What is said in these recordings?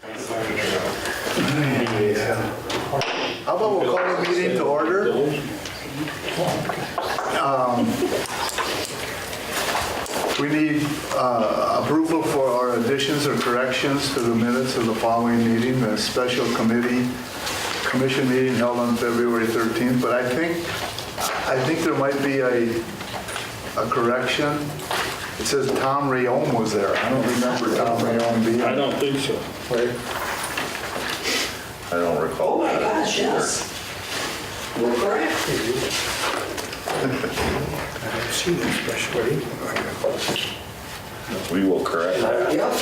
How about we'll call the meeting to order? We need approval for our additions or corrections to the minutes of the following meeting, the special commission meeting held on February 13th. But I think there might be a correction. It says Tom Rayom was there. I don't remember Tom Rayom being. I don't think so. Right. I don't recall. Oh my gosh, yes. We're correct. I've seen that special meeting. We will correct that. Yep.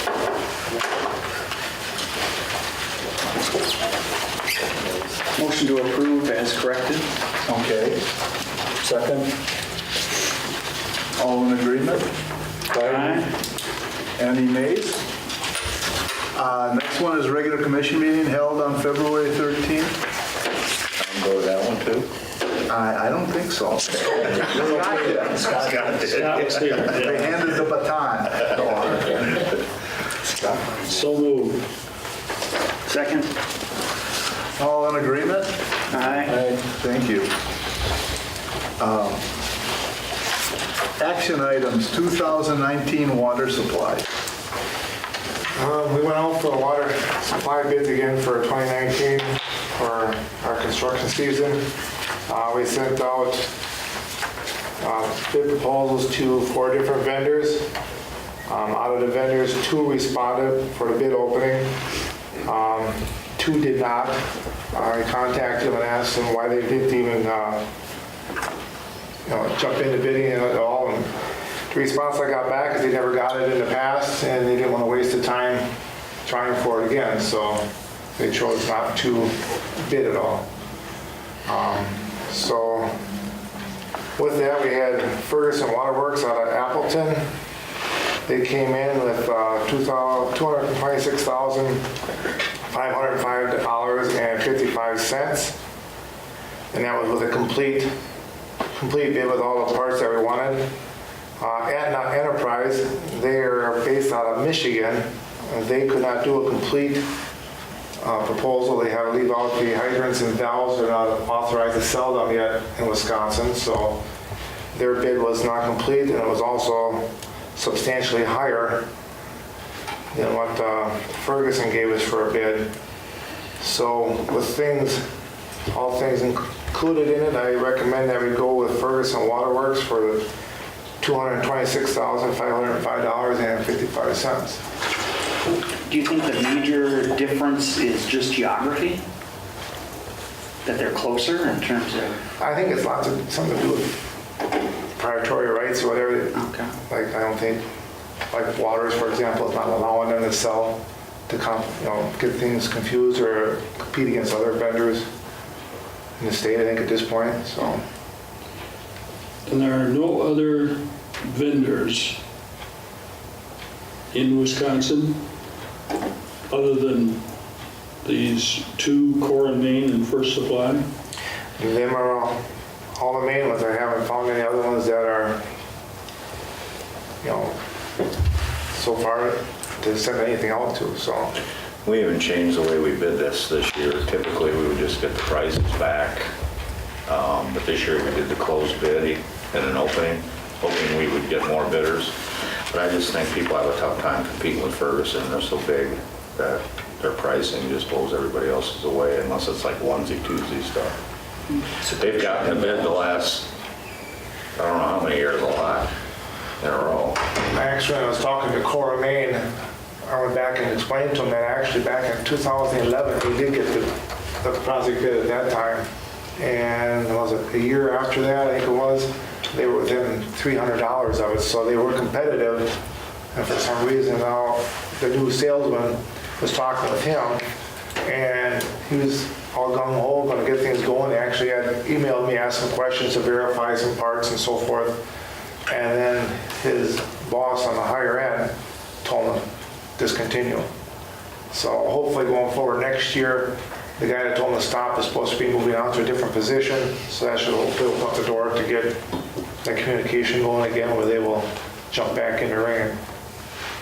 Motion to approve as corrected. Okay. Second. All in agreement? Aye. Any nays? Next one is regular commission meeting held on February 13th. I'll go to that one too. I don't think so. Scott did. Scott was here. They handed the baton. So moved. Second. All in agreement? Aye. Thank you. Action items, 2019 water supply. We went out for the water supply bids again for 2019 for our construction season. We sent out bid proposals to 4 different vendors. Out of the vendors, 2 responded for the bid opening. 2 did not. I contacted them and asked them why they didn't even jump into bidding at all. And the response I got back is they never got it in the past and they didn't want to waste the time trying for it again, so they chose not to bid at all. So with that, we had Ferguson Waterworks out of Appleton. They came in with $226,505.55, and that was with a complete bid with all the parts that we wanted. Aetna Enterprise, they are based out of Michigan. They could not do a complete proposal. They had to leave out the hydrants and valves. They're not authorized to sell them yet in Wisconsin, so their bid was not complete, and it was also substantially higher than what Ferguson gave us for a bid. So with all things included in it, I recommend that we go with Ferguson Waterworks for $226,505.55. Do you think the major difference is just geography? That they're closer in terms of? I think it's something to do with proprietary rights or whatever. Okay. Like, I don't think, like Waters, for example, is not allowing them to sell, to get things confused or compete against other vendors in the state, I think, at this point, so. And there are no other vendors in Wisconsin other than these 2, Core and Main and First Supply? And them are all the main ones. I haven't found any other ones that are, so far to send anything out to, so. We haven't changed the way we bid this year. Typically, we would just get the prices back. But this year we did the closed bid at an opening, hoping we would get more bidders. But I just think people have a tough time competing with Ferguson. They're so big that their pricing just blows everybody else's away unless it's like onesie-twosie stuff. So they've gotten a bid the last, I don't know how many years, a lot in a row. I was talking to Cora Main. I went back and explained to them that actually back in 2011, we did get the project bid at that time. And was it a year after that, I think it was, they were within $300 of it, so they were competitive. And for some reason now, the new salesman was talking with him, and he was all gung-ho, going to get things going. He actually had emailed me, asked some questions to verify some parts and so forth. And then his boss on the higher end told him, discontinue. So hopefully going forward next year, the guy that told him to stop is supposed to be moving on to a different position. So that should hopefully open up the door to get that communication going again, where they will jump back in the ring and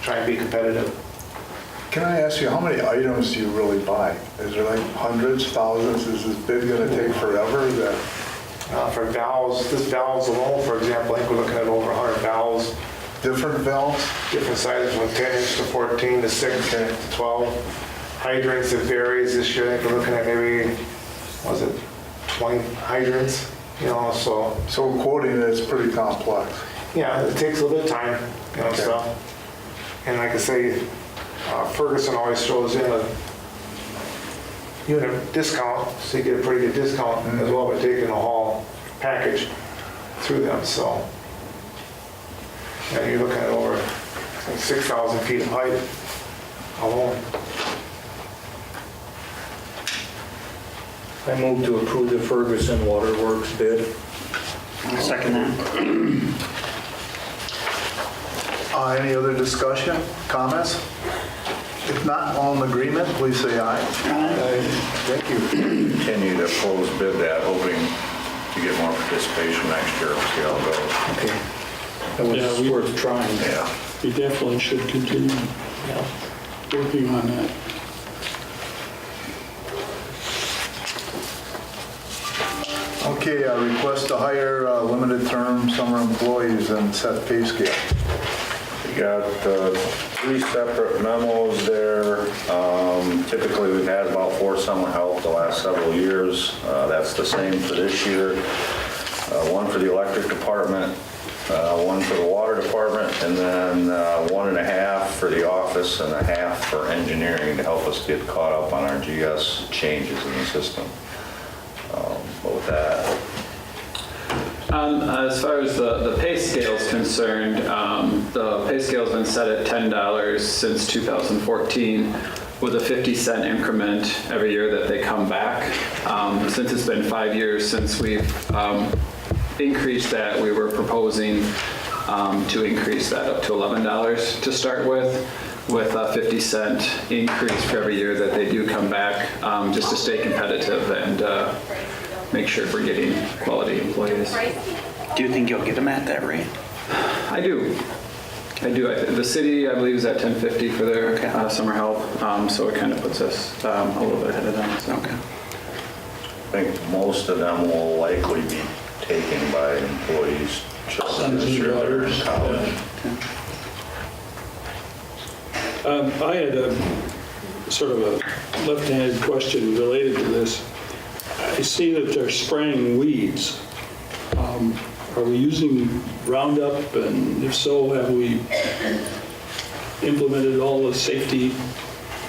try and be competitive. Can I ask you, how many items do you really buy? Is there like hundreds, thousands? Is this bid gonna take forever? That For valves, this valves alone, for example, I think we're looking at over 100 valves, different valves? different sizes from 10 inch to 14 to 6 to 12. Hydrants, it varies. This year, I think we're looking at maybe, was it 20 hydrants? You know, so, So quoting it is pretty complex. yeah, it takes a little bit of time, you know, Okay. stuff. And like I say, Ferguson always throws in a unit discount, so you get a pretty good discount as well by taking the whole package through them, so. And you're looking at over like 6,000 feet of pipe alone. I move to approve the Ferguson Waterworks bid. I'll second that. Any other discussion, comments? If not, all in agreement, please say aye. Thank you. Continue to close bid that, hoping to get more participation next year. See how it goes. Okay. That Yeah, was we- worth trying. Yeah. We definitely should continue working on that. Okay, request to hire limited-term summer employees and set pay scale. You got 3 separate memos there. Typically, we've had about 4 summer help the last several years. That's the same for this year. 1 for the electric department, 1 for the water department, and then 1.5 for the office and 1/2 for engineering to help us get caught up on our GS changes in the system. But with that, As far as the pay scale is concerned, the pay scale's been set at $10 since 2014 with a 50-cent increment every year that they come back. Since it's been 5 years since we've increased that, we were proposing to increase that up to $11 to start with a 50-cent increase for every year that they do come back, just to stay competitive and make sure we're getting quality employees. Do you think you'll get them at that rate? I do. The city, I believe, is at $10.50 for their summer help, so it kind of puts us a little bit ahead of them. So. Okay. I think most of them will likely be taken by employees' children Sons this and year that are in daughters. college. I had a sort of a left-handed question related to this. I see that they're spraying weeds. Are we using Roundup, and if so, have we implemented all the safety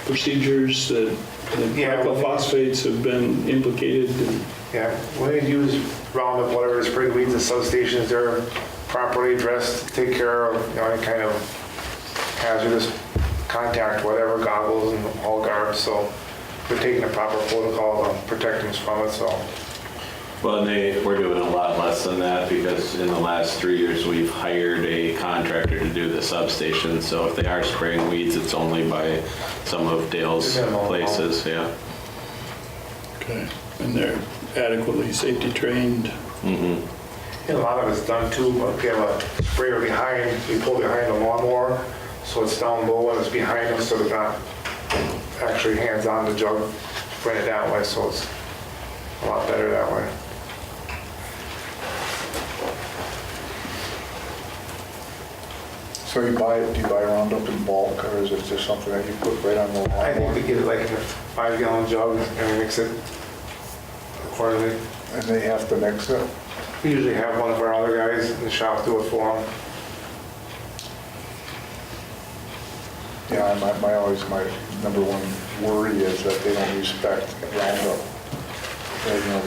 procedures that Yeah. glyphosates have been implicated in? Yeah, when you use Roundup, whatever, spray weeds at substations, they're properly dressed, to take care of, you know, any kind of hazardous contact, whatever, goggles and all garbs, so they're taking the proper protocol to protect them from it, so. Well, and we're doing a lot less than that because in the last 3 years, we've hired a contractor to do the substation. So if they are spraying weeds, it's only by some of Dale's Minimal. places, yeah. Okay, and they're adequately safety trained? And a lot of it's done too, but if you have a sprayer behind, you pull behind the lawnmower, so it's down low and it's behind them, so they're not actually hands on the jug, spraying it that way, so it's a lot better that way. So do you buy Roundup in bulk, or is it just something that you put right on the I think lawnmower? we get it like in a 5-gallon jug and we mix it accordingly. And they have to mix it? We usually have one of our other guys in the shop do it for them. Yeah, my number one worry is that they don't respect Roundup. That, you know,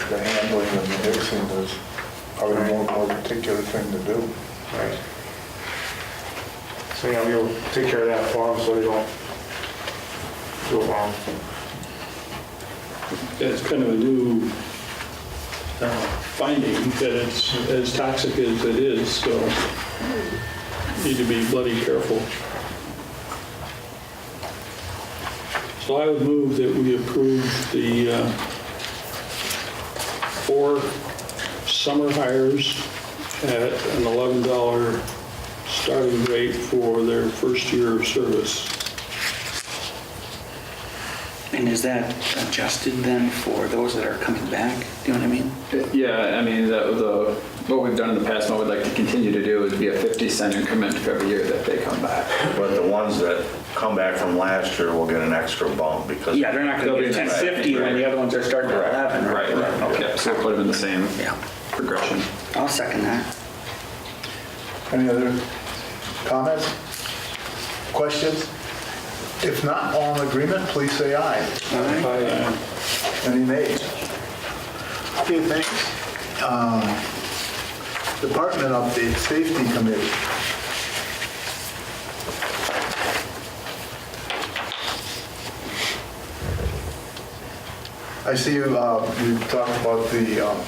the handling and the mixing is probably the more particular thing to do. Right. So, yeah, we'll take care of that for them so they don't do it wrong. It's kind of a new finding that it's as toxic as it is, so need to be bloody careful. So I would move that we approve the 4 summer hires at an $11 starting rate for their first year of service. And is that adjusted then for those that are coming back? Do you know what I mean? Yeah, I mean, what we've done in the past, and what we'd like to continue to do, is be a 50-cent increment for every year that they come back. But the ones that come back from last year will get an extra bump because. Yeah, they're not going to get 10.50 when the other ones are starting at 11. Right. Okay, so we'll put them in the same Yeah. progression. I'll second that. Any other comments? Questions? If not, all in agreement, please say aye. Any nays? Okay, thanks. Department update, Safety Committee. I see you talked about the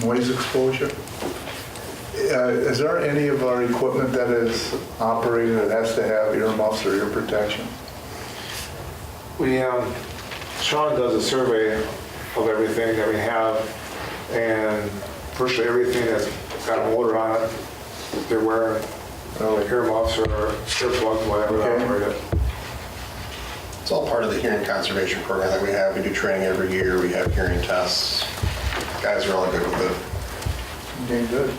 noise exposure. Is there any of our equipment that is operating that has to have earmuffs or ear protection? Sean does a survey of everything that we have, and virtually everything that's got a motor on it, they're wearing earmuffs or earplugs, whatever. Okay. It's all part of the hearing conservation program that we have. We do training every year. We have hearing tests. Guys are all good with it. Okay, good.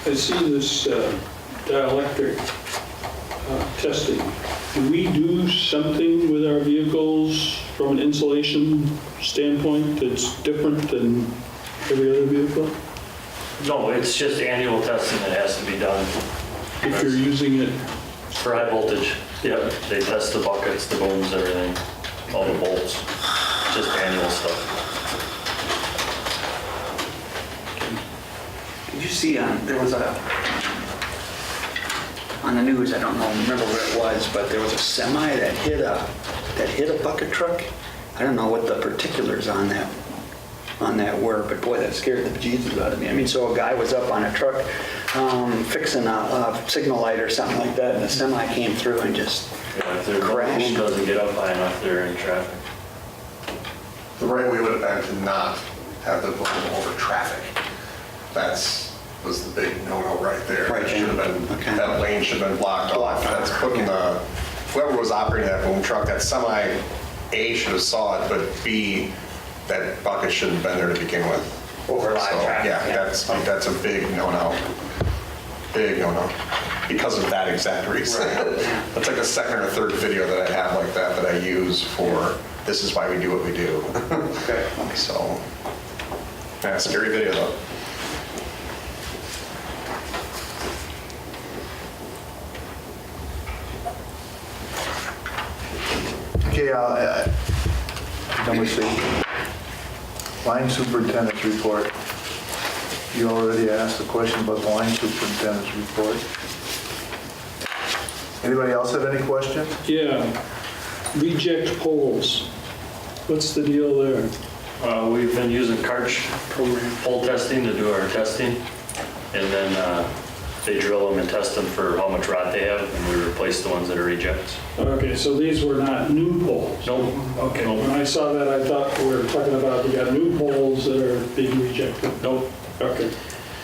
I see this dielectric testing. Do we do something with our vehicles from an insulation standpoint that's different than every other vehicle? No, it's just annual testing that has to be done If you're using it, for high voltage. Yep, they test the buckets, the booms, everything, all the bolts, just annual stuff. Did you see, there was on the news, I don't remember what it was, but there was a semi that hit a bucket truck. I don't know what the particulars on that were, but boy, that scared the bejesus out of me. I mean, so a guy was up on a truck fixing a signal light or something like that, and the semi came through and just Yeah, if their crashed. boom doesn't get up high enough, they're in traffic. The right way would have been to not have the boom over traffic. Was the big no-no right there. Right It should have there. been, Okay. that lane should have been blocked off. That's putting whoever was operating that boom truck, that semi, A, should have saw it, but B, that bucket shouldn't have been there to begin with. Over live So, traffic, yeah, yeah. that's a big no-no. Big no-no. Because of that exact reason. That's like the second or third video that I have like that I use for, this is why we do what we do. Okay. So, yeah, scary video though. Okay, number C, line superintendent's report. You already asked a question about the line superintendent's report. Anybody else have any questions? yeah, reject poles. What's the deal there? We've been using Karch pole testing to do our testing, and then they drill them and test them for how much rot they have, and we replace the ones that are rejects. Okay, so these were not new poles? Nope. Okay, Nope. when I saw that, I thought we were talking about we got new poles that are being rejected. Nope. Okay.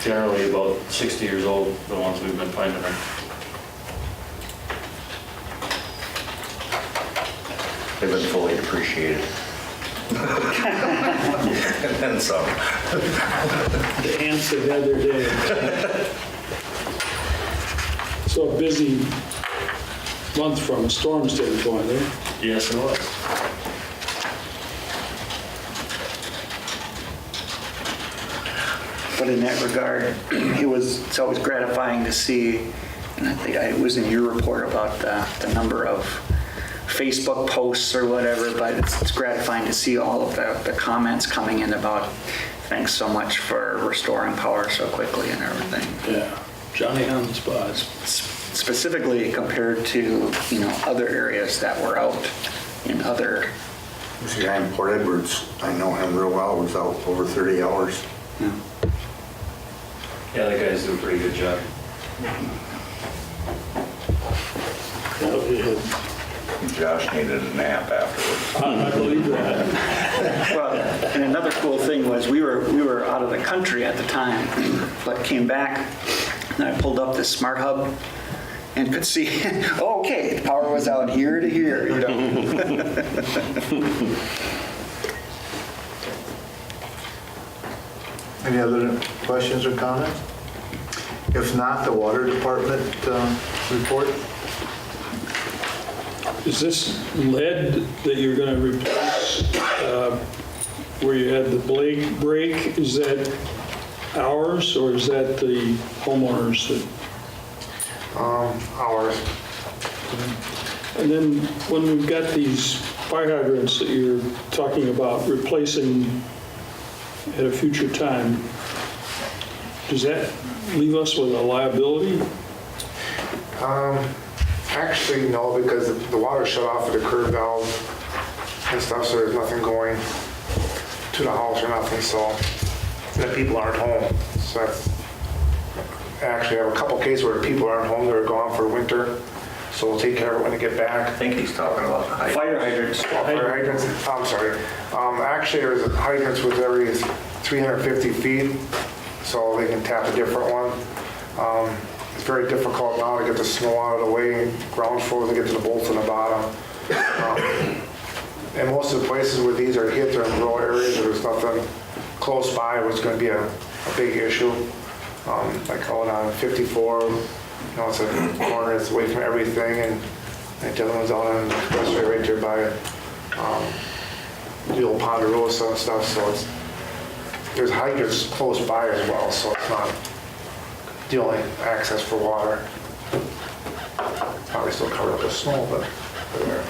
Generally about 60 years old, the ones we've been finding them. They've been fully depreciated. And then some. The ants have had their day. So a busy month from a storm standpoint, eh? Yes, it was. But in that regard, it's always gratifying to see, and I think it was in your report about the number of Facebook posts or whatever, but it's gratifying to see all of the comments coming in about thanks so much for restoring power so quickly and everything. Yeah. Johnny on the spot. Specifically compared to, other areas that were out in other. This guy in Port Edwards, I know him real well, was out over 30 hours. Yeah, the guys do a pretty good job. Josh needed a nap afterwards. I believe that. Well, and another cool thing was we were out of the country at the time, but came back and I pulled up this smart hub and could see, oh, okay, the power was out here to here, you know? Any other questions or comments? If not, the water department report? Is this lead that you're going to replace, where you had the blade break, is that ours or is that the homeowners? Hours. And then when we've got these fire hydrants that you're talking about replacing at a future time, does that leave us with a liability? Actually, no, because the water shut off at the curb valve and stuff, so there's nothing going to the house or nothing, so the people aren't home. So actually, I have a couple cases where the people aren't home, they're gone for winter, so we'll take care of it when they get back. I think he's talking about the height. Fire hydrants. Fire hydrants, I'm sorry. Actually, there's hydrants with every 350 feet, so they can tap a different one. It's very difficult now to get the snow out of the way, ground floor to get to the bolts on the bottom. And most of the places where these are hit, they're in rural areas, there's nothing close by, which is going to be a big issue. Like going on 54, you know, it's a corner, it's away from everything, and the other one's out on the expressway right there by the old Ponderosa and stuff, so there's hydrants close by as well, so it's not the only access for water. Probably still covered up with snow, but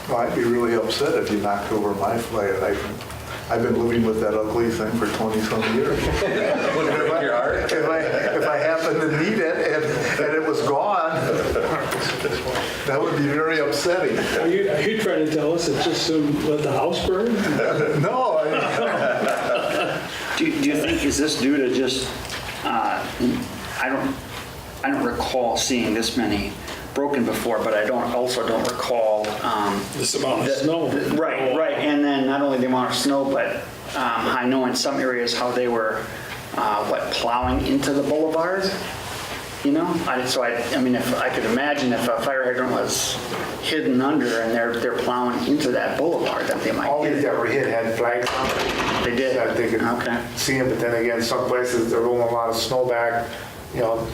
Well, I'd be really upset if you knocked over my fire hydrant. I've been living with that ugly thing for 20-some years. Would it break your heart? If I happened to need it and it was gone, that would be very upsetting. Are you trying to tell us it's just soon let the house burn? No, Do you think, is this due to just, I don't recall seeing this many broken before, but I also don't recall. This amount of snow. Right, and then not only the amount of snow, but I know in some areas how they were, plowing into the boulevards, you know? I mean, if I could imagine if a fire hydrant was hidden under and they're plowing into that boulevard, that they might all hit these it. that were hit had flags on them. They did? That they could Okay. see them, but then again, some places they're rolling a lot of snow back, you know,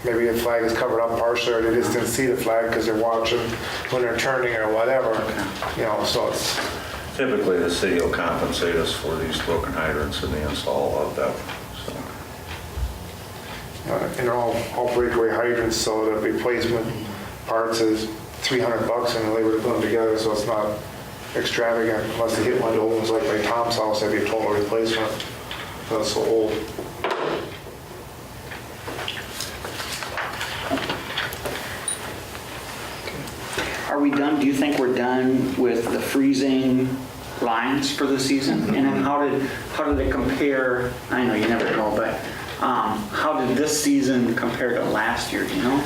maybe the flag is covered up partially, or they just didn't see the flag because they're watching when they're turning or whatever, you know, so it's, Typically, the city will compensate us for these broken hydrants and the install of them, so. and they're all breakaway hydrants, so the replacement parts is $300 and the labor to put them together, so it's not extravagant unless they hit one of the old ones like by Tom's house, that'd be a total replacement. That's so old. Are we done, do you think we're done with the freezing lines for the season? And then how did it compare, I know you never know, but how did this season compare to last year, do you know?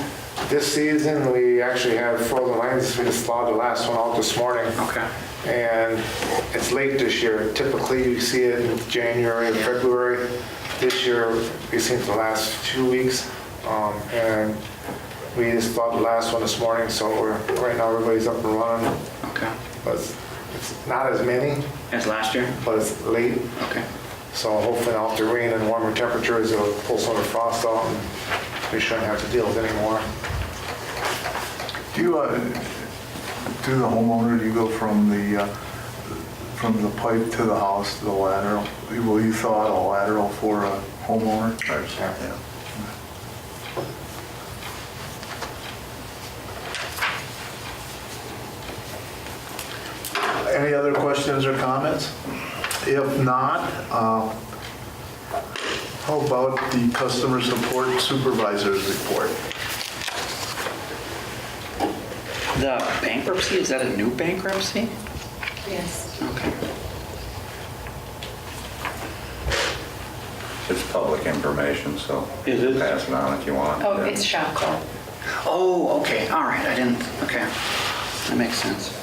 This season, we actually have frozen lines, we just thawed the last one out this morning. Okay. And it's late this year. Typically, you see it in January and February. This year, we've seen it the last 2 weeks. And we just thawed the last one this morning, so right now everybody's up and running. Okay. But it's not as many, As last year? but it's late. Okay. So hopefully now with the rain and warmer temperatures, it'll pull some of the frost out and we shouldn't have to deal with it anymore. do you, to the homeowner, do you go from the pipe to the house to the lateral? Will you thaw out a lateral for a homeowner? Yeah. Any other questions or comments? If not, how about the customer support supervisor's report? The bankruptcy, is that a new bankruptcy? Yes. Okay. It's public information, so. Is it? Pass it on if you want. Oh, Yeah. it's shop call. Oh, okay, all right, I didn't, okay. That makes sense.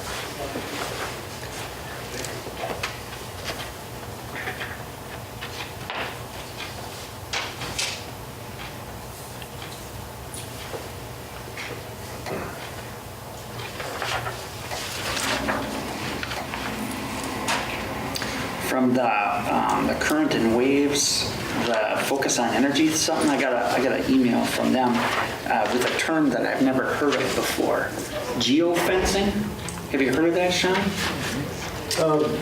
from the current and waves, the focus on energy, something I got an email from them with a term that I've never heard of before. Geofencing? Have you heard of that, Sean?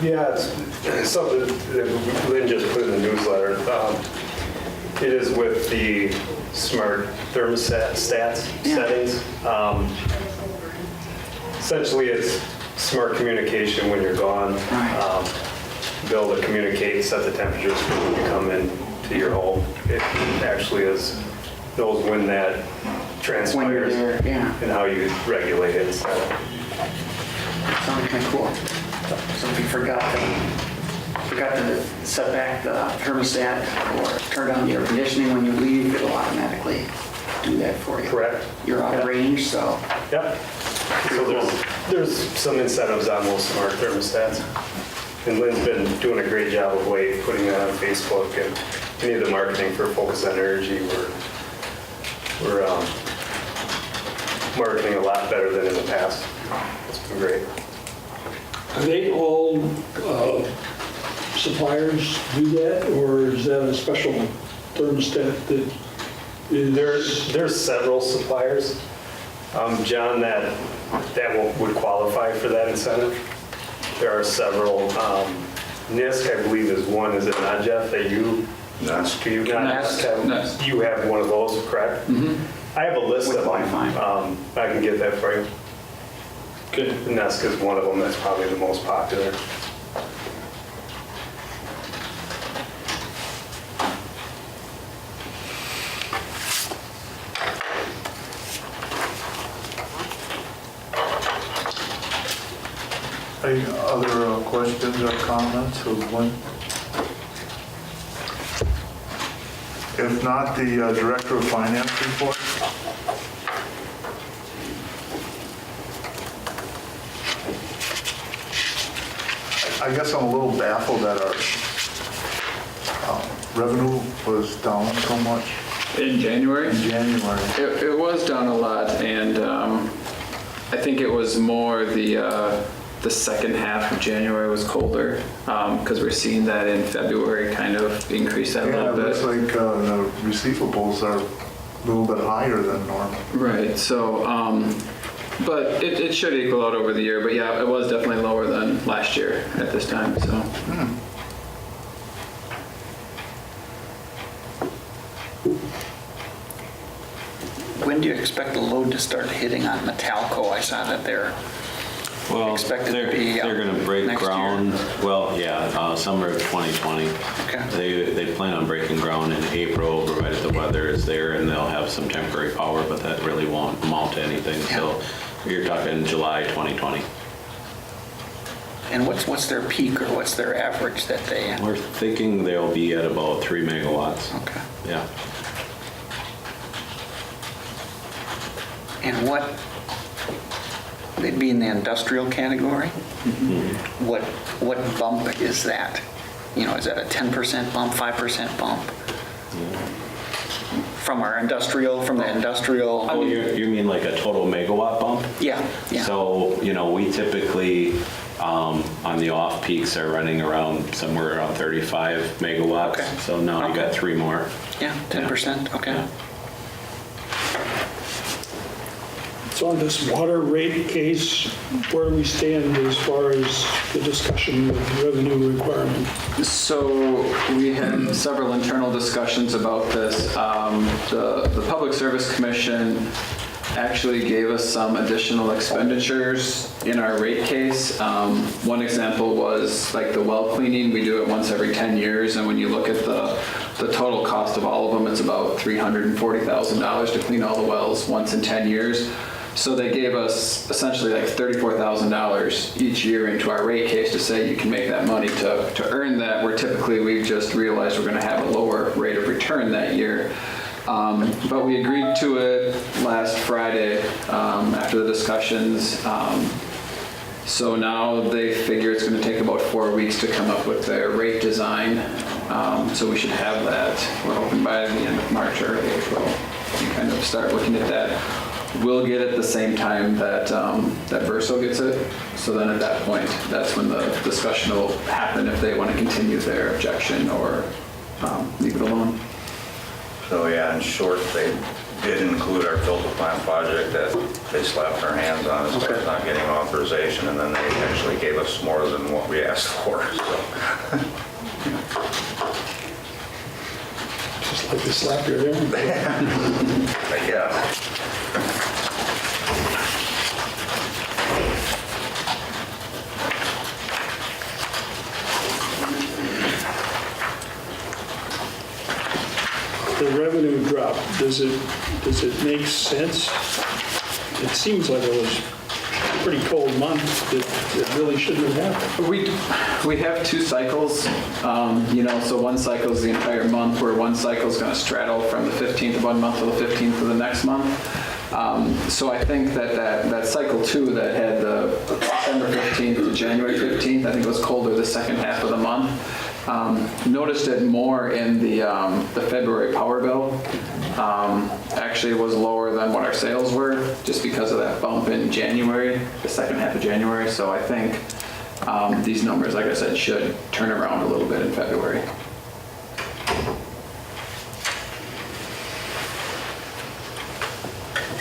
Yeah, it's something that Lynn just put in the newsletter. It is with the smart thermostat settings. Essentially, it's smart communication when you're gone. Be able to communicate, set the temperatures when you come into your home. It actually knows when that transpires and how you regulate it. Sounded kind of cool. So if you forgot to set back the thermostat or turn down the air conditioning when you leave, it'll automatically do that for you. Correct. You're out of range, so. Yep. So there's some incentives on those smart thermostats. And Lynn's been doing a great job of late putting that on Facebook, and any of the marketing for Focus on Energy, we're marketing a lot better than in the past. It's been great. Are they all suppliers do that, or is that a special thermostat that is? There's several suppliers. John, that would qualify for that incentive. There are several. NISC, I believe, is one. Is it not, Jeff, that you? NISC. Do you not NISC. You have one of those, correct? Mm-hmm. I have a list With of them. Wi-Fi. I can get that for you. Good. NISC is one of them that's probably the most popular. Any other questions or comments of one? If not, the Director of Finance report. I guess I'm a little baffled that our revenue was down so much In January? in January. It was down a lot, and I think it was more the second half of January was colder, because we're seeing that in February kind of increase that a Yeah, it little looks bit. like the receivables are a little bit higher than normal. Right, so, but it should equal out over the year, but yeah, it was definitely lower than last year at this time, so. When do you expect the load to start hitting on Metalco? I saw that they're Well, expected to they're be going to break next year. ground, well, yeah, summer of 2020. Okay. They plan on breaking ground in April, provided the weather is there, and they'll have some temporary power, but that really won't amount to anything. So you're talking July 2020. And what's their peak or what's their average that they? We're thinking they'll be at about 3 megawatts. Okay. Yeah. And what? They'd be in the industrial category. Mm-hmm. What bump is that? You know, is that a 10% bump, 5% bump? From the industrial? Oh, you mean like a total megawatt bump? Yeah. So, we typically, on the off peaks are running around somewhere around 35 megawatts. Okay. So now you got 3 more. Yeah, 10%, okay. Yeah. So on this water rate case, where do we stand as far as the discussion of revenue requirement? So we had several internal discussions about this. The Public Service Commission actually gave us some additional expenditures in our rate case. One example was like the well cleaning. We do it once every 10 years, and when you look at the total cost of all of them, it's about $340,000 to clean all the wells once in 10 years. So they gave us essentially like $34,000 each year into our rate case to say you can make that money to earn that, where typically we've just realized we're going to have a lower rate of return that year. But we agreed to it last Friday after the discussions. So now they figure it's going to take about 4 weeks to come up with their rate design. So we should have that. We're hoping by the end of March or early April. We kind of start looking at that. will get it the same time that that Verso gets it. So then at that point, that's when the discussion will happen if they want to continue their objection or leave it alone. So yeah, in short, they did include our filter plant project that they slapped their hands on as far as not getting authorization, and then they actually gave us more than what we asked for, so. Just like you slap your hand. Yeah. The revenue drop, does it make sense? It seems like it was a pretty cold month that really shouldn't have happened. We have 2 cycles, so one cycle is the entire month, where one cycle is going to straddle from the 15th of one month to the 15th of the next month. So I think that cycle 2 that had the December 15th to January 15th, I think it was colder the second half of the month. Noticed it more in the February power bill. Actually, it was lower than what our sales were, just because of that bump in January, the second half of January. So I think these numbers, like I said, should turn around a little bit in February.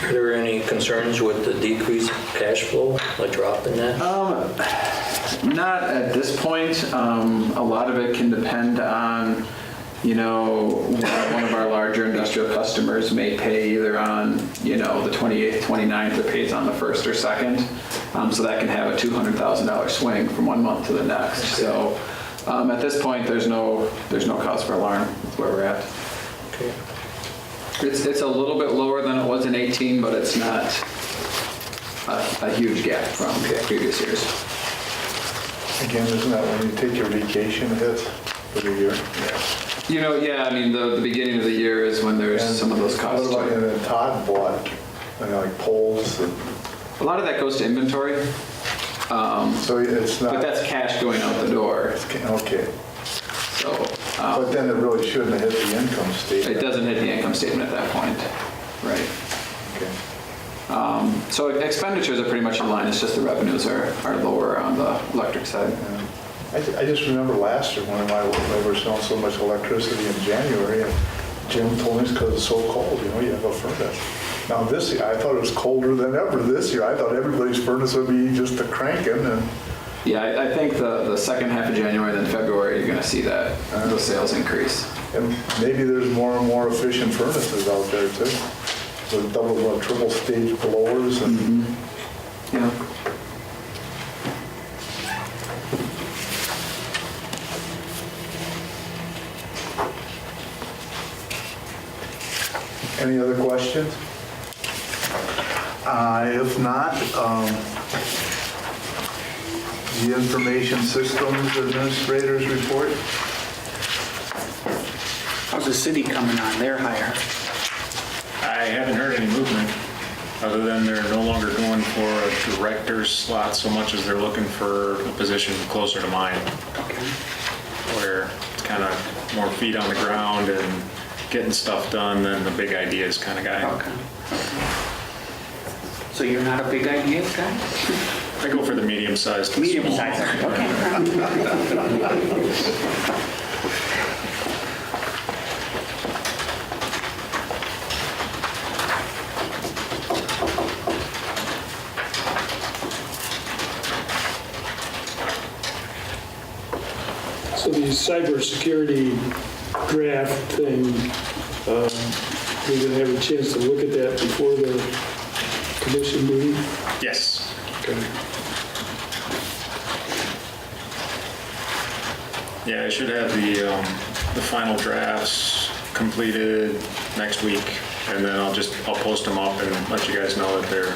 Are there any concerns with the decreased cash flow, a drop in that? Not at this point. A lot of it can depend on, one of our larger industrial customers may pay either on, the 28th, 29th, or pays on the 1st or 2nd. So that can have a $200,000 swing from one month to the next. So at this point, there's no cause for alarm with where we're at. Okay. It's a little bit lower than it was in 18, but it's not a huge gap from previous years. Again, isn't that when you take your vacation hit for the year? The beginning of the year is when there's some of those costs. What about, and then Todd bought, like poles and... A lot of that goes to inventory. So it's not... But that's cash going out the door. Okay. So, But then it really shouldn't have hit the income statement. it doesn't hit the income statement at that point. Right. Okay. So expenditures are pretty much in line. It's just the revenues are lower on the electric side. Yeah. I just remember last year when we were selling so much electricity in January, and Jim told me it's because it's so cold, you have a furnace. Now this year, I thought it was colder than ever this year. I thought everybody's furnace would be just a cranking, and... Yeah, I think the second half of January than February, you're going to see that the sales increase. And maybe there's more and more efficient furnaces out there too, with double or triple stage blowers and. Yeah. Any other questions? If not, the Information Systems Administrator's report. How's the city coming on their hire? I haven't heard any movement, other than they're no longer going for a director's slot so much as they're looking for a position closer to mine, where it's kind of more feet on the ground and getting stuff done than the big ideas kind of guy. Okay. So you're not a big ideas guy? I go for the medium-sized. and Medium small. size, okay. So the cybersecurity draft thing, we're going to have a chance to look at that before the commission meeting? Yes. Okay. Yeah, I should have the final drafts completed next week, and then I'll post them up and let you guys know that they're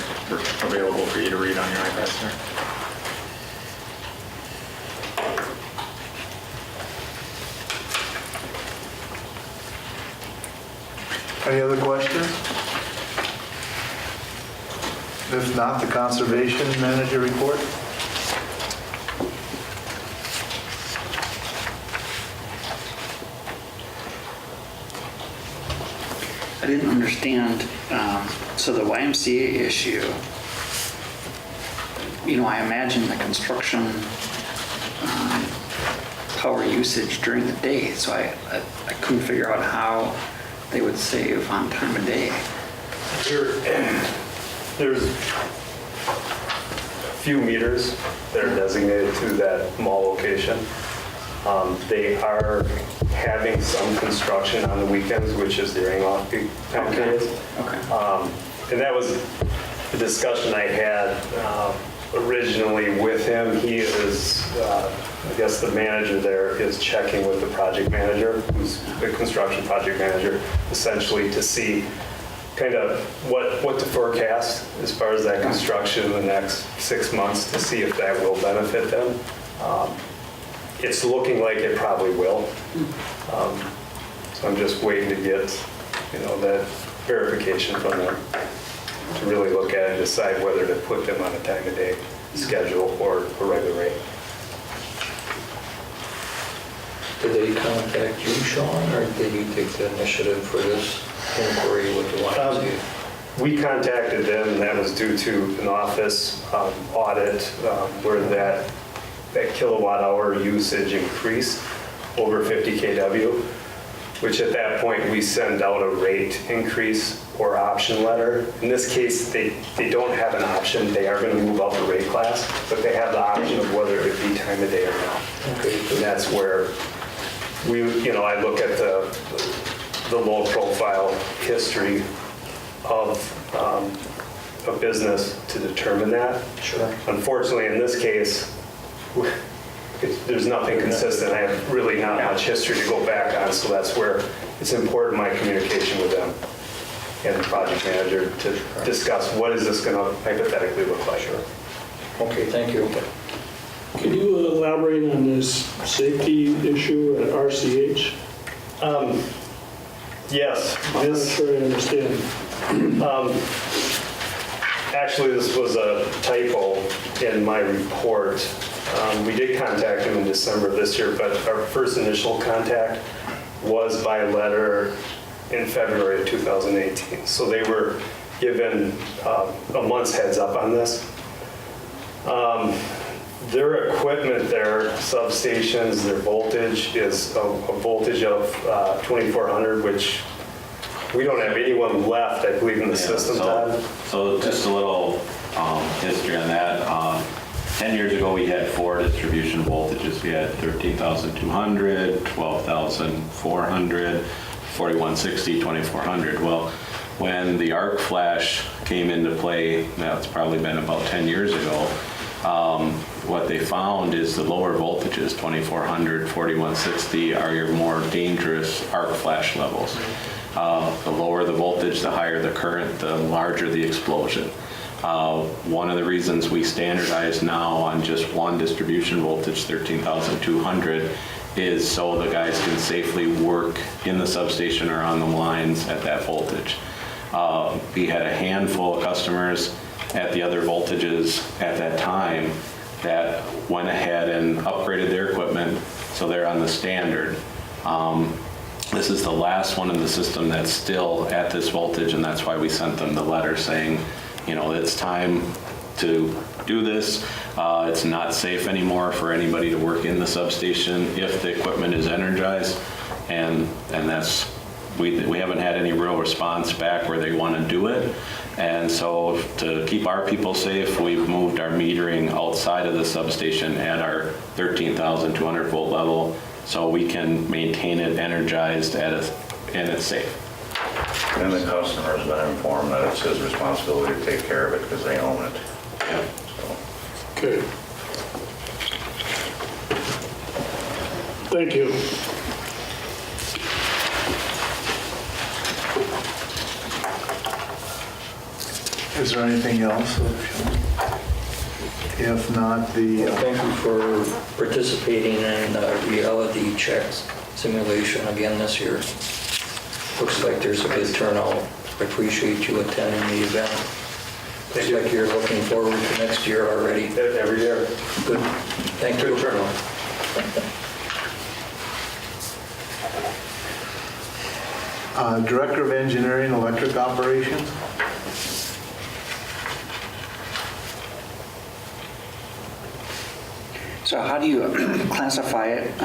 available for you to read on your iPads there. Any other questions? If not, the Conservation Manager report. I didn't understand, so the YMCA issue, I imagine the construction power usage during the day, so I couldn't figure out how they would save on time of day. There's a few meters that are designated to that mall location. They are having some construction on the weekends, which is during off-peak time periods. Okay. And that was the discussion I had originally with him. He is, I guess the manager there is checking with the project manager, who's the construction project manager, essentially to see kind of what to forecast as far as that construction in the next 6 months to see if that will benefit them. It's looking like it probably will. So I'm just waiting to get, that verification from them to really look at it and decide whether to put them on a time of day schedule or a regular rate. Did they contact you, Sean, or did you take the initiative for this inquiry with the YMCA? We contacted them, and that was due to an office audit where that kilowatt hour usage increased over 50 kW, which at that point we send out a rate increase or option letter. In this case, they don't have an option. They are going to move up the rate class, but they have the option of whether it be time of day or not. Okay. And that's where I look at the low profile history of a business to determine that. Sure. Unfortunately, in this case, there's nothing consistent. I have really not much history to go back on, so that's where it's important my communication with them and the project manager to discuss what is this going to hypothetically look like. Okay, thank you. Can you elaborate on this safety issue at RCH? Yes. I'm not sure I understand. Actually, this was a typo in my report. We did contact him in December of this year, but our first initial contact was by letter in February of 2018. So they were given a month's heads up on this. Their equipment, their substations, their voltage is a voltage of 2400, which we don't have anyone left, I believe, in the system, Todd. So just a little history on that. 10 years ago, we had 4 distribution voltages. We had 13,200, 12,400, 4160, 2400. Well, when the arc flash came into play, that's probably been about 10 years ago, what they found is the lower voltages, 2400, 4160, are your more dangerous arc flash levels. The lower the voltage, the higher the current, the larger the explosion. One of the reasons we standardize now on just one distribution voltage, 13,200, is so the guys can safely work in the substation or on the lines at that voltage. We had a handful of customers at the other voltages at that time that went ahead and upgraded their equipment so they're on the standard. This is the last one in the system that's still at this voltage, and that's why we sent them the letter saying, it's time to do this. It's not safe anymore for anybody to work in the substation if the equipment is energized, and that's, we haven't had any real response back where they want to do it. And so to keep our people safe, we've moved our metering outside of the substation at our 13,200 volt level so we can maintain it energized and it's safe. And the customer's been informed that it's his responsibility to take care of it because they own it. Yeah. Okay. Thank you. Is there anything else? If not, Thank you for participating in reality checks simulation again this year. Looks like there's a good turnout. I appreciate you attending the event. Looks like you're looking forward to next year already. Every year. Good. Thank you. Good turnout. Director of Engineering, Electric Operations. So how do you classify it,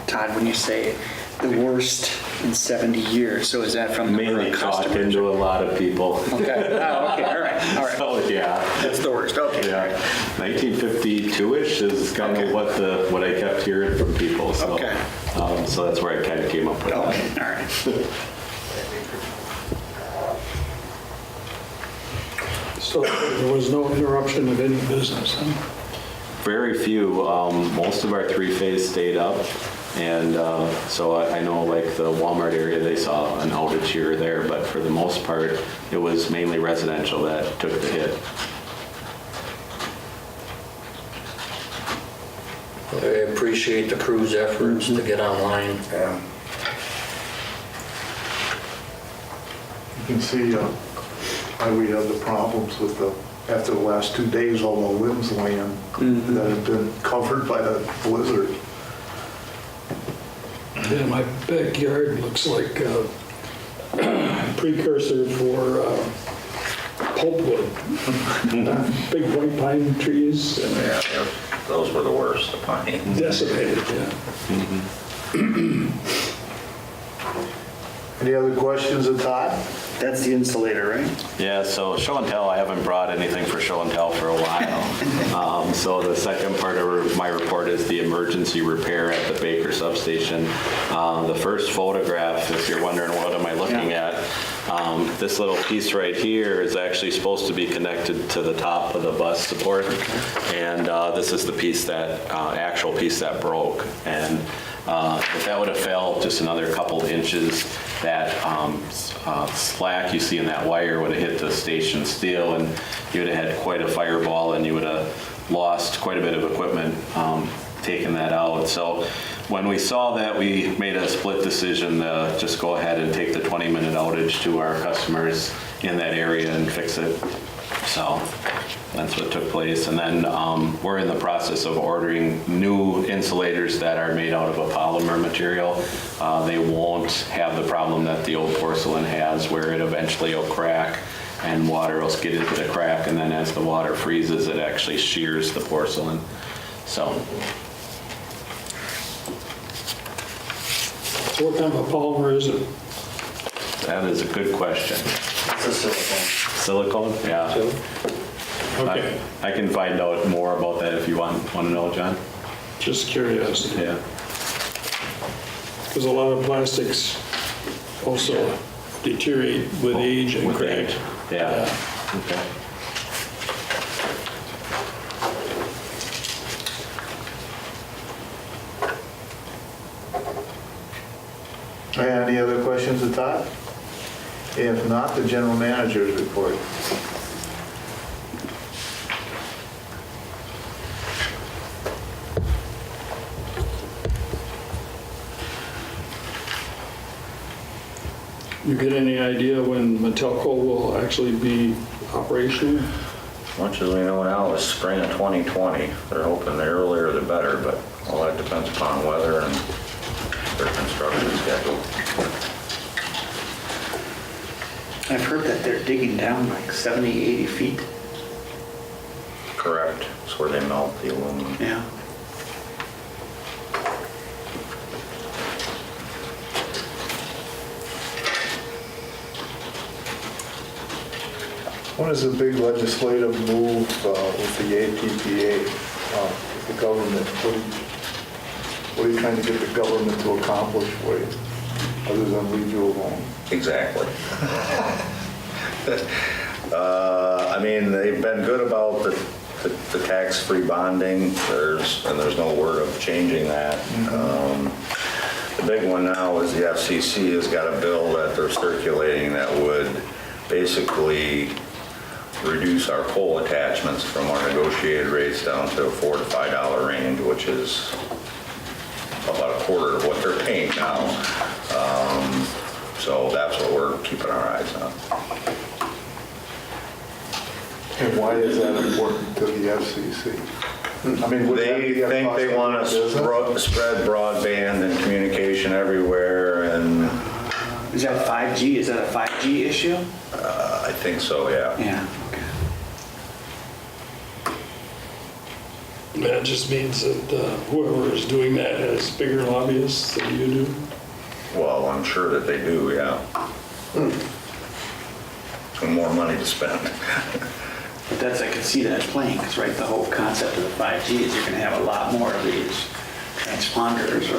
Todd, when you say the worst in 70 years? So is that from the Mainly talking customers? to a lot of people. Okay, oh, okay, all right. So, yeah. That's the worst, okay. Yeah, 1952-ish is kind of what I kept hearing from people, so. Okay. So that's where I kind of came up with that. Okay, all right. So there was no interruption of any business, huh? Very few. Most of our three-phase stayed up, and so I know like the Walmart area, they saw an outage here or there, but for the most part, it was mainly residential that took the hit. I appreciate the crew's efforts to get online. Yeah. You can see why we have the problems with after the last 2 days, all the limbs laying that have been covered by the blizzard. Yeah, my backyard looks like a precursor for pulpwood. Big white pine trees and Yeah, those were the worst, the pine. decimated, yeah. Any other questions of Todd? That's the insulator, right? Yeah, so show and tell, I haven't brought anything for show and tell for a while. So the second part of my report is the emergency repair at the Baker substation. The first photograph, if you're wondering what am I looking at, this little piece right here is actually supposed to be connected to the top of the bus support. And this is the piece that, actual piece that broke. And if that would have fell just another couple inches, that slack you see in that wire would have hit the station steel, and you would have had quite a fireball, and you would have lost quite a bit of equipment taking that out. So when we saw that, we made a split decision to just go ahead and take the 20-minute outage to our customers in that area and fix it. So that's what took place. And then we're in the process of ordering new insulators that are made out of a polymer material. They won't have the problem that the old porcelain has, where it eventually will crack and water will get into the crack, and then as the water freezes, it actually shears the porcelain. So So what kind of a polymer is it? that is a good question. It's a silicone. Silicone? Yeah. Okay, I can find out more about that if you want to know, John. just curiosity. Yeah. Because a lot of plastics also deteriorate with age and With crack. age. Yeah. Okay. Any other questions of Todd? If not, the general manager's report. You get any idea when Matelco will actually be operational? As much as we know now, it's spring of 2020. They're hoping the earlier the better, but all that depends upon weather and their construction schedule. I've heard that they're digging down like 70, 80 feet. Correct. It's where they melt the aluminum. Yeah. What is the big legislative move with the APPA, with the government? What are you trying to get the government to accomplish for you, other than leave you alone? Exactly. I mean, they've been good about the tax-free bonding. There's no word of changing that. The big one now is the FCC has got a bill that they're circulating that would basically reduce our pole attachments from our negotiated rates down to a $4 to $5 range, which is about a quarter of what they're paying now. So that's what we're keeping our eyes on. And why is that important to the FCC? I mean, would that They be a think cost they of want doing to business? spread broadband and communication everywhere, and Is that 5G? Is that a 5G issue? I think so, yeah. Yeah, okay. That just means that whoever is doing that has bigger lobbyists than you do. Well, I'm sure that they do, yeah. And more money to spend. But that's, I can see that playing, because right, the whole concept of the 5G is you're gonna have a lot more of these transponders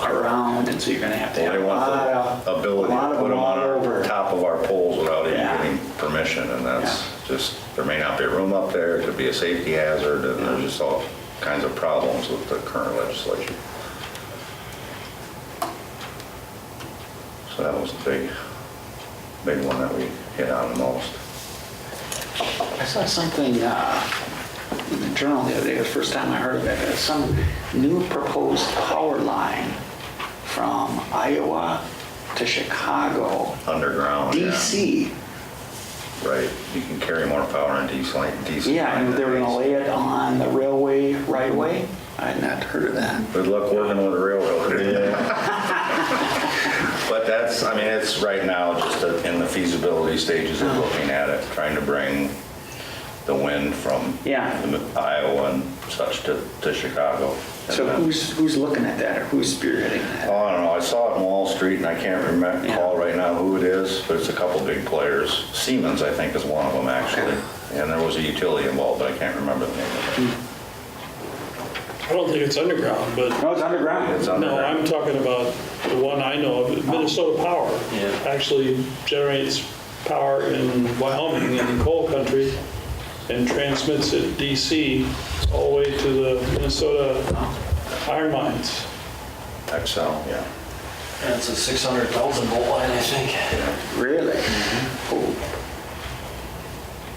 around, and so you're gonna have to Well, have they a want lot the of, ability a lot to of put them them on all our over. top of our poles without even Yeah. getting permission, and that's just, there may not be room up there, it could be a safety hazard, and there's just all kinds of problems with the current legislation. So that was the big one that we hit on the most. I saw something in the journal the other day, it was the first time I heard of it. There's some new proposed power line from Iowa to Chicago, Underground, yeah. DC. Right, you can carry more power in DC. Yeah, and they were gonna lay it on the railway right away. I had not heard of that. Good luck working with the railroad. But that's, I mean, it's right now just in the feasibility stages of looking at it, trying to bring the wind from Yeah. Iowa and such to Chicago. So who's looking at that, or who's spearheading that? Oh, I don't know, I saw it in Wall Street, and I can't recall right now who it is, but it's a couple big players. Siemens, I think, is one of them, actually. And there was a utility involved, but I can't remember the name of it. I don't think it's underground, but No, it's underground. It's no, underground. I'm talking about the one I know of. Minnesota Power actually generates power in Wyoming in the coal country and transmits it DC all the way to the Minnesota iron mines. Excel, yeah. And it's a 600,000 volt line, I think. Really? Oh,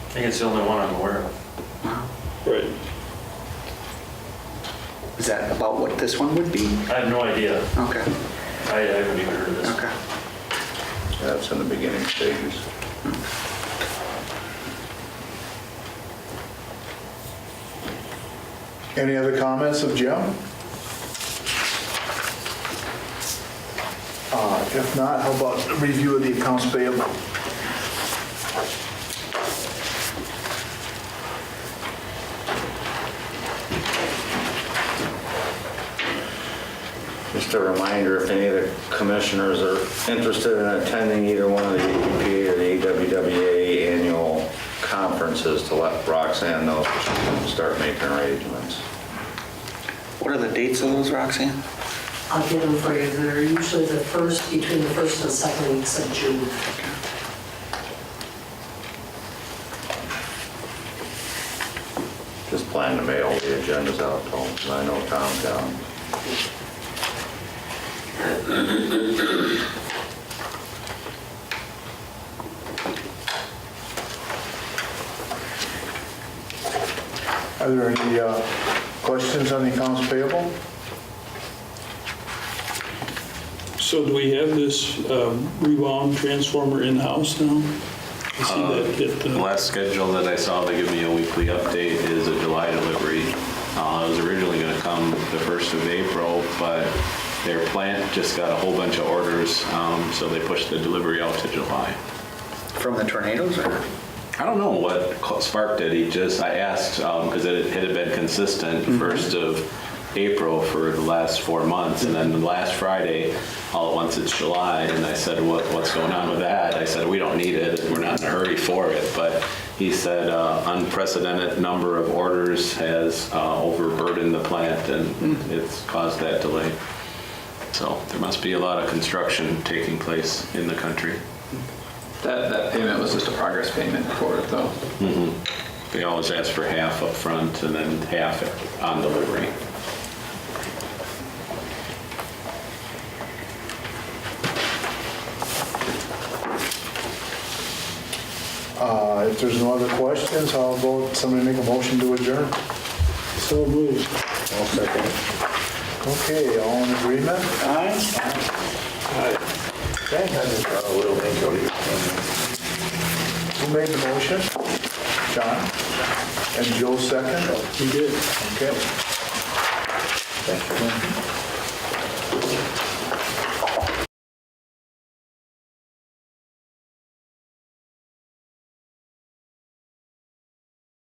I think it's the only one I'm aware of. Right. is that about what this one would be? I have no idea. Okay, I haven't even heard of this. okay. That's in the beginning stages. Any other comments of Jim? If not, how about a review of the accounts payable? Just a reminder, if any of the commissioners are interested in attending either one of the APPA or the AWWA annual conferences, to let Roxanne know so she can start making arrangements. What are the dates of those, Roxanne? I'll get them for you. They're usually between the first and second weeks of June. Just plan to mail the agendas out to them, 'cause I know Tom's down. Are there any questions on the accounts payable? So do we have this rewound transformer in-house now? I see that The it, last schedule that I saw, they give me a weekly update, is a July delivery. It was originally going to come the 1st of April, but their plant just got a whole bunch of orders, so they pushed the delivery out to July. From the tornadoes, or? I don't know what sparked it. I asked, because it had been consistent 1st of April for the last 4 months, and then the last Friday, all at once it's July, and I said, what's going on with that? I said, we don't need it, we're not in a hurry for it, but he said unprecedented number of orders has overburdened the plant, and it's caused that delay. So there must be a lot of construction taking place in the country. That payment was just a progress payment for it, though. They always ask for half up front and then half on delivery. If there's no other questions, how about somebody make a motion to adjourn? so moved. I'll second it. Okay, all in agreement? Aye. Okay. Who made the motion? John? And Joe second? We did. Okay. Thank you.